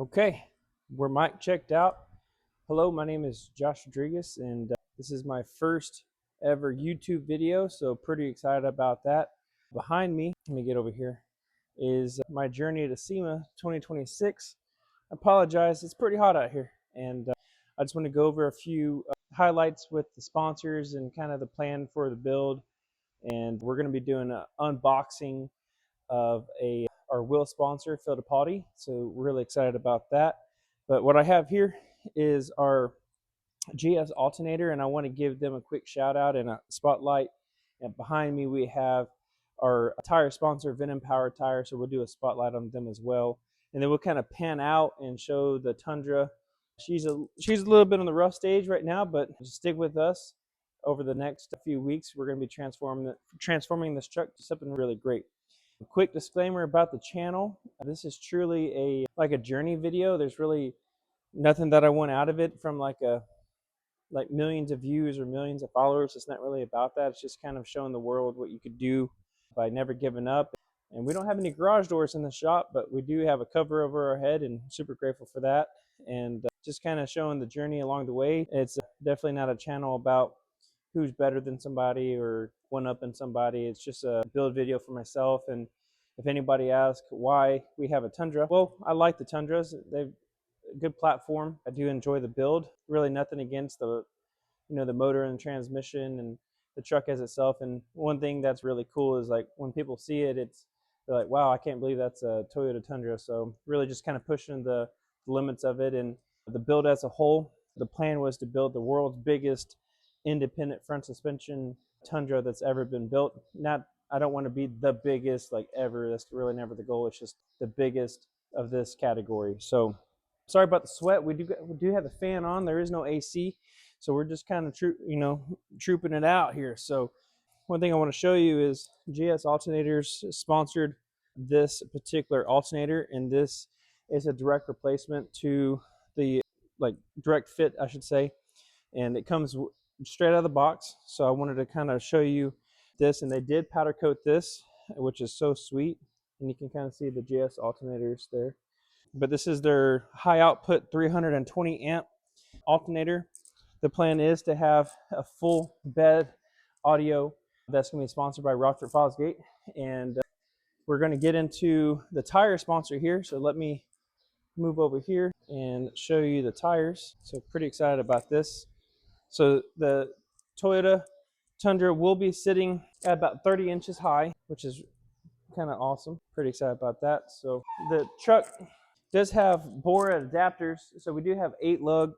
Okay, we're mic checked out. Hello, my name is Josh Rodriguez, and this is my first ever YouTube video, so pretty excited about that. Behind me, let me get over here, is my journey to SEMA 2026. I apologize, it's pretty hot out here, and I just want to go over a few highlights with the sponsors and kind of the plan for the build. And we're going to be doing an unboxing of our wheel sponsor, Fittipaldi. So we're really excited about that. But what I have here is our GS alternator, and I want to give them a quick shout out and a spotlight. And behind me we have our tire sponsor, Venom Power Tire. So we'll do a spotlight on them as well. And then we'll kind of pan out and show the Tundra. She's a little bit on the rough stage right now, but just stick with us. Over the next few weeks, we're going to be transforming this truck to something really great. A quick disclaimer about the channel. This is truly a journey video. There's really nothing that I want out of it from like millions of views or millions of followers. It's not really about that. It's just kind of showing the world what you could do by never giving up. And we don't have any garage doors in the shop, but we do have a cover over our head, and super grateful for that. And just kind of showing the journey along the way. It's definitely not a channel about who's better than somebody or one-upping somebody. It's just a build video for myself. And if anybody asks why we have a Tundra, well, I like the Tundras. They've a good platform. I do enjoy the build. Really nothing against the motor and transmission and the truck as itself. And one thing that's really cool is like when people see it, they're like, wow, I can't believe that's a Toyota Tundra. So really just kind of pushing the limits of it. And the build as a whole, the plan was to build the world's biggest independent front suspension Tundra that's ever been built. I don't want to be the biggest like ever. That's really never the goal. It's just the biggest of this category. So sorry about the sweat. We do have the fan on. There is no AC, so we're just kind of trooping it out here. So one thing I want to show you is GS Alternators sponsored this particular alternator, and this is a direct replacement to the direct fit, I should say, and it comes straight out of the box. So I wanted to kind of show you this, and they did powder coat this, which is so sweet, and you can kind of see the GS alternators there. But this is their high output 320 amp alternator. The plan is to have a full bed audio that's going to be sponsored by Rockford Fosgate, and we're going to get into the tire sponsor here. So let me move over here and show you the tires. So pretty excited about this. So the Toyota Tundra will be sitting at about 30 inches high, which is kind of awesome. Pretty excited about that. So the truck does have bore adapters. So we do have 8 lug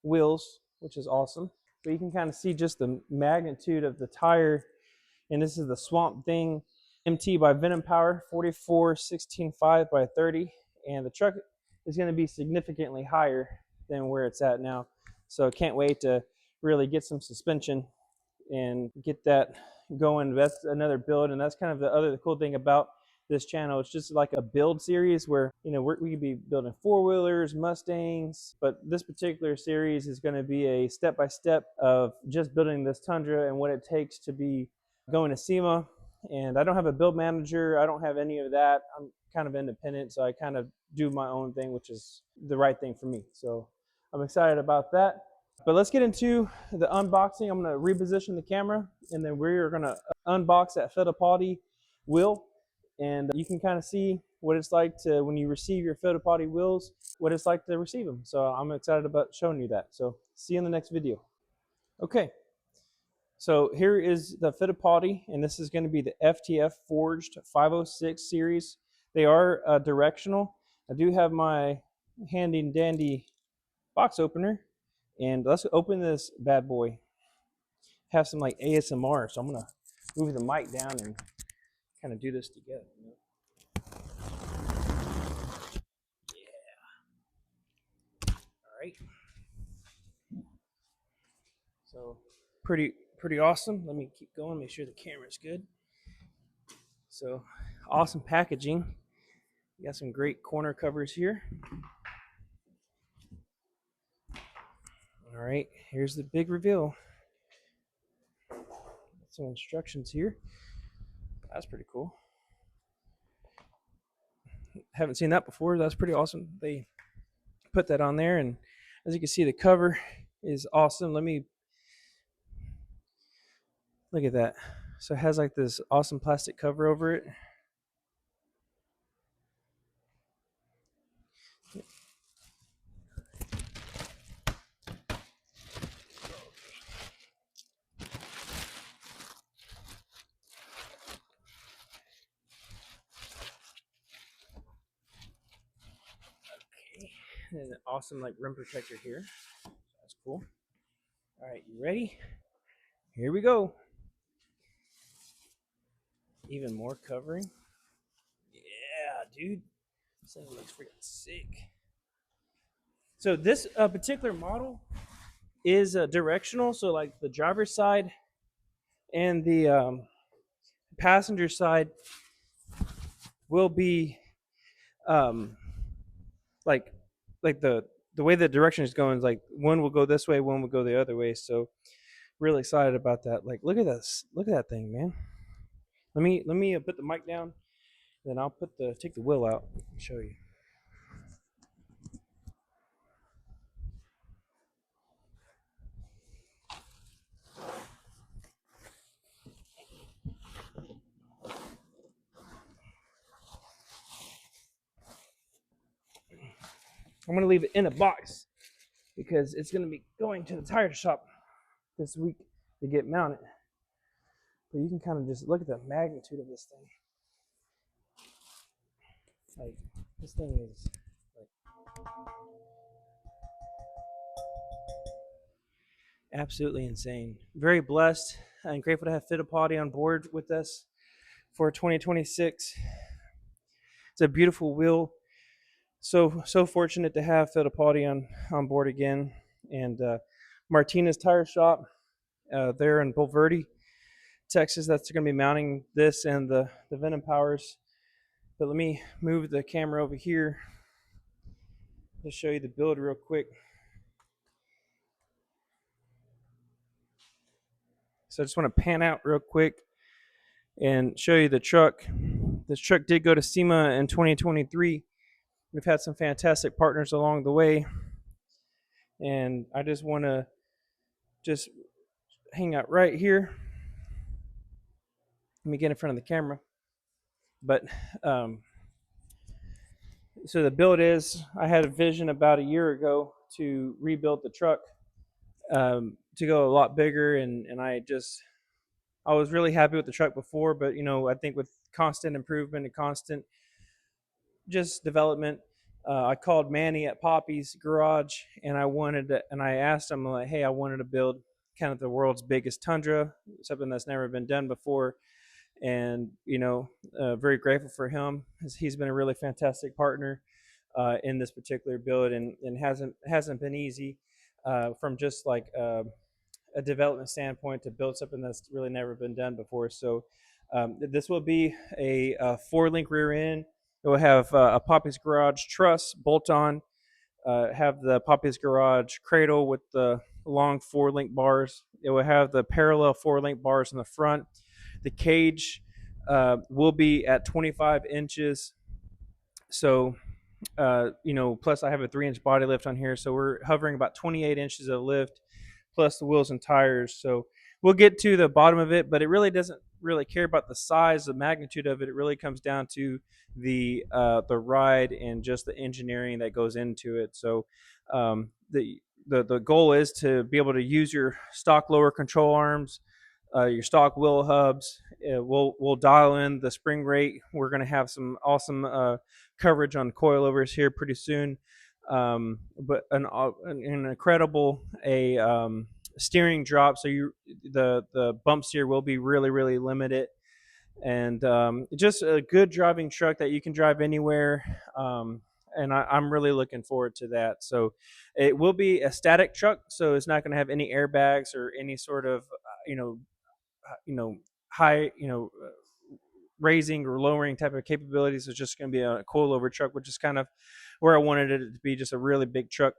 wheels, which is awesome. But you can kind of see just the magnitude of the tire. And this is the Swamp Thing MT by Venom Power, 44/16.5 by 30. And the truck is going to be significantly higher than where it's at now. So can't wait to really get some suspension and get that going. That's another build, and that's kind of the cool thing about this channel. It's just like a build series where we could be building 4-wheelers, Mustangs, but this particular series is going to be a step-by-step of just building this Tundra and what it takes to be going to SEMA. And I don't have a build manager. I don't have any of that. I'm kind of independent, so I kind of do my own thing, which is the right thing for me. So I'm excited about that. But let's get into the unboxing. I'm going to reposition the camera, and then we're going to unbox that Fittipaldi wheel. And you can kind of see what it's like to, when you receive your Fittipaldi wheels, what it's like to receive them. So I'm excited about showing you that. So see you in the next video. Okay. So here is the Fittipaldi, and this is going to be the FTF Forged 506 series. They are directional. I do have my handy dandy box opener, and let's open this bad boy. Have some like ASMR, so I'm going to move the mic down and kind of do this together. All right. So pretty awesome. Let me keep going, make sure the camera's good. So awesome packaging. You got some great corner covers here. All right, here's the big reveal. Some instructions here. That's pretty cool. Haven't seen that before. That's pretty awesome. They put that on there, and as you can see, the cover is awesome. Let me look at that. So it has like this awesome plastic cover over it. Okay, and an awesome like rim protector here. That's cool. All right, you ready? Here we go. Even more covering. Yeah, dude. This thing looks freaking sick. So this particular model is directional. So like the driver's side and the passenger side will be um, like the way the direction is going is like one will go this way, one will go the other way. So really excited about that. Like look at this, look at that thing, man. Let me put the mic down, then I'll take the wheel out and show you. I'm gonna leave it in a box because it's gonna be going to the tire shop this week to get mounted. But you can kind of just look at the magnitude of this thing. Like this thing is like absolutely insane. Very blessed and grateful to have Fittipaldi on board with us for 2026. It's a beautiful wheel. So fortunate to have Fittipaldi on board again. And Martinez Tire Shop there in Bulverde, Texas. That's going to be mounting this and the Venom Powers. But let me move the camera over here to show you the build real quick. So I just want to pan out real quick and show you the truck. This truck did go to SEMA in 2023. We've had some fantastic partners along the way. And I just want to just hang out right here. Let me get in front of the camera. But so the build is, I had a vision about a year ago to rebuild the truck to go a lot bigger, and I was really happy with the truck before, but I think with constant improvement and constant just development, I called Manny at Poppy's Garage, and I asked him like, hey, I wanted to build kind of the world's biggest Tundra, something that's never been done before. And very grateful for him. He's been a really fantastic partner in this particular build, and hasn't been easy from just like a development standpoint to build something that's really never been done before. So this will be a 4-link rear end. It will have a Poppy's Garage truss bolt on. Have the Poppy's Garage cradle with the long 4-link bars. It will have the parallel 4-link bars in the front. The cage will be at 25 inches. So, plus I have a 3-inch body lift on here. So we're hovering about 28 inches of lift plus the wheels and tires. So we'll get to the bottom of it, but it really doesn't really care about the size, the magnitude of it. It really comes down to the ride and just the engineering that goes into it. So the goal is to be able to use your stock lower control arms, your stock wheel hubs. We'll dial in the spring rate. We're going to have some awesome coverage on coilovers here pretty soon. But an incredible steering drop. So the bump steer will be really, really limited, and just a good driving truck that you can drive anywhere. And I'm really looking forward to that. So it will be a static truck, so it's not going to have any airbags or any sort of high raising or lowering type of capabilities. It's just going to be a coilover truck, which is kind of where I wanted it to be, just a really big truck.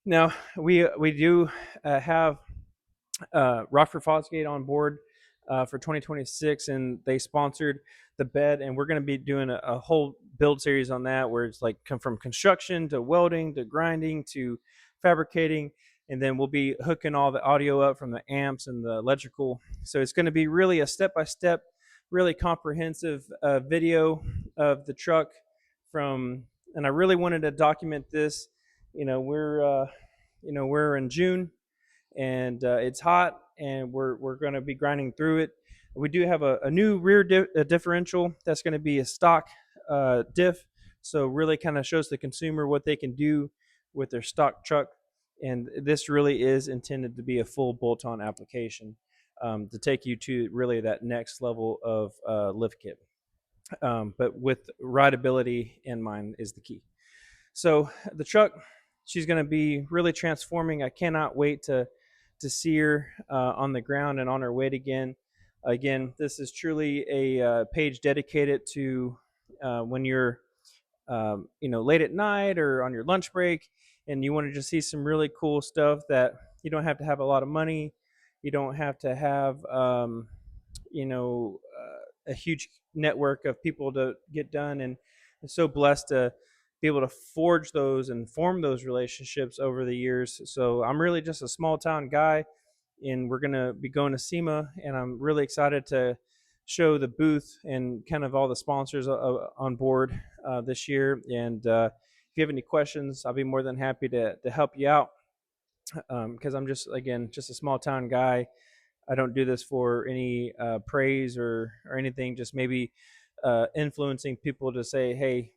Now we do have Rockford Fosgate on board for 2026, and they sponsored the bed, and we're going to be doing a whole build series on that, where it's like come from construction to welding to grinding to fabricating, and then we'll be hooking all the audio up from the amps and the electrical. So it's going to be really a step-by-step, really comprehensive video of the truck from, and I really wanted to document this. We're in June, and it's hot, and we're going to be grinding through it. We do have a new rear differential that's going to be a stock diff, so really kind of shows the consumer what they can do with their stock truck. And this really is intended to be a full bolt-on application, to take you to really that next level of lift kit. But with rideability in mind is the key. So the truck, she's going to be really transforming. I cannot wait to see her on the ground and on her weight again. Again, this is truly a page dedicated to when you're late at night or on your lunch break, and you want to just see some really cool stuff that you don't have to have a lot of money. You don't have to have a huge network of people to get done. And I'm so blessed to be able to forge those and form those relationships over the years. So I'm really just a small town guy, and we're going to be going to SEMA, and I'm really excited to show the booth and kind of all the sponsors on board this year. And if you have any questions, I'll be more than happy to help you out, because I'm just a small town guy. I don't do this for any praise or anything, just maybe influencing people to say, hey,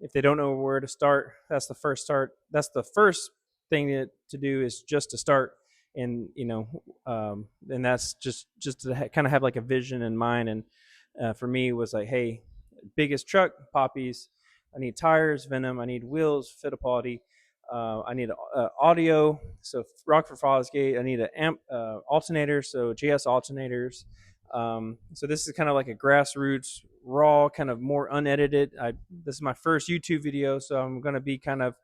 if they don't know where to start, that's the first start. That's the first thing to do, is just to start. And and that's just to kind of have like a vision in mind. And for me, it was like, hey, biggest truck, Poppies. I need tires, Venom. I need wheels, Fittipaldi. I need audio, so Rockford Fosgate. I need an amp alternator, so JS alternators. So this is kind of like a grassroots, raw, kind of more unedited. This is my first YouTube video, so I'm going to be kind of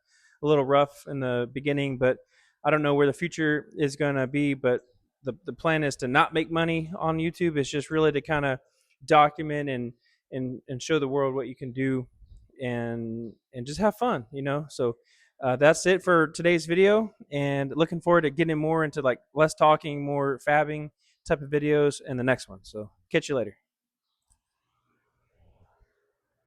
a little rough in the beginning, but I don't know where the future is going to be. But the plan is to not make money on YouTube. It's just really to kind of document and show the world what you can do, and just have fun, So that's it for today's video, and looking forward to getting more into like less talking, more fabbing type of videos in the next one. So catch you later.